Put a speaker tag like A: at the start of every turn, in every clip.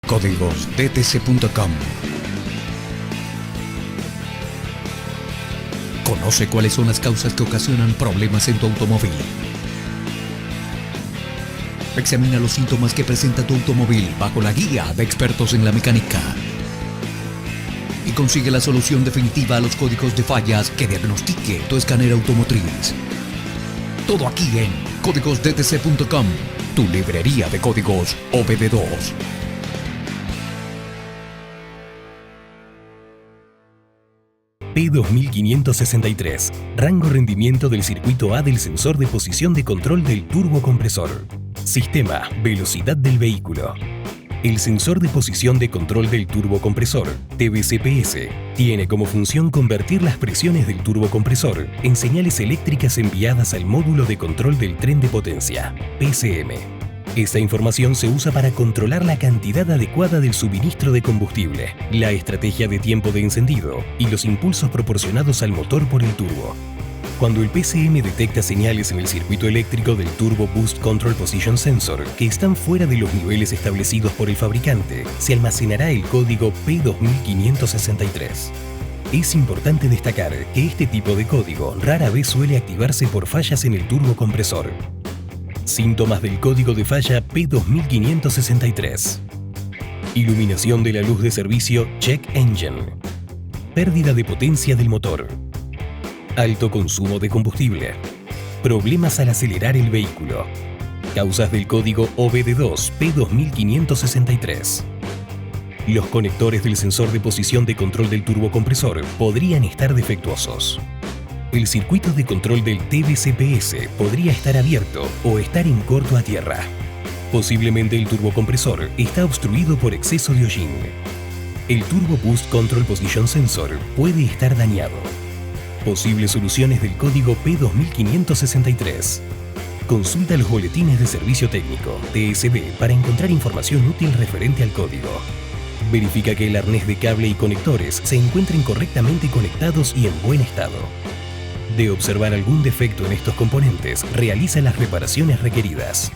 A: códigosdtc.com. Conoce cuáles son las causas que ocasionan problemas en tu automóvil. Examina los síntomas que presenta tu automóvil bajo la guía de expertos en la mecánica. Y consigue la solución definitiva a los códigos de fallas que diagnostique tu escáner automotriz. Todo aquí en códigosdtc.com, tu librería de códigos OBD2.
B: P2563, rango rendimiento del circuito A del sensor de posición de control del turbocompresor. Sistema, velocidad del vehículo. El sensor de posición de control del turbocompresor, TVCPS, tiene como función convertir las presiones del turbocompresor en señales eléctricas enviadas al módulo de control del tren de potencia, PCM. Esta información se usa para controlar la cantidad adecuada del suministro de combustible, la estrategia de tiempo de encendido y los impulsos proporcionados al motor por el turbo. Cuando el PCM detecta señales en el circuito eléctrico del Turbo Boost Control Position Sensor que están fuera de los niveles establecidos por el fabricante, se almacenará el código P2563. Es importante destacar que este tipo de código rara vez suele activarse por fallas en el turbocompresor. Síntomas del código de falla P2563. Iluminación de la luz de servicio Check Engine. Pérdida de potencia del motor. Alto consumo de combustible. Problemas al acelerar el vehículo. Causas del código OBD2 P2563. Los conectores del sensor de posición de control del turbocompresor podrían estar defectuosos. El circuito de control del TVCPS podría estar abierto o estar en corto a tierra. Posiblemente el turbocompresor está obstruido por exceso de hollín. El Turbo Boost Control Position Sensor puede estar dañado. Posibles soluciones del código P2563. Consulta los boletines de servicio técnico, TSB, para encontrar información útil referente al código. Verifica que el arnés de cable y conectores se encuentren correctamente conectados y en buen estado. De observar algún defecto en estos componentes, realiza las reparaciones requeridas.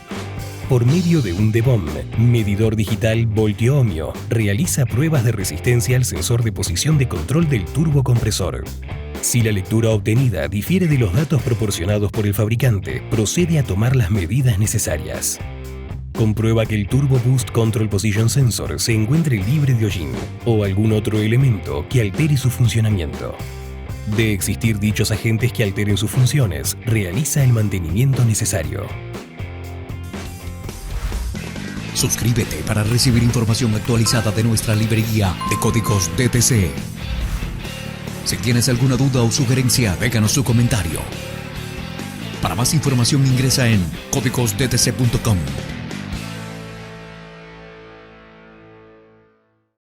B: Por medio de un DEVOM, medidor digital voltio-ohmio, realiza pruebas de resistencia al sensor de posición de control del turbocompresor. Si la lectura obtenida difiere de los datos proporcionados por el fabricante, procede a tomar las medidas necesarias. Comprueba que el Turbo Boost Control Position Sensor se encuentre libre de hollín o algún otro elemento que altere su funcionamiento. De existir dichos agentes que alteren sus funciones, realiza el mantenimiento necesario.
A: Suscríbete para recibir información actualizada de nuestra librería de códigos DTC. Si tienes alguna duda o sugerencia, déjanos su comentario. Para más información ingresa en códigosdtc.com.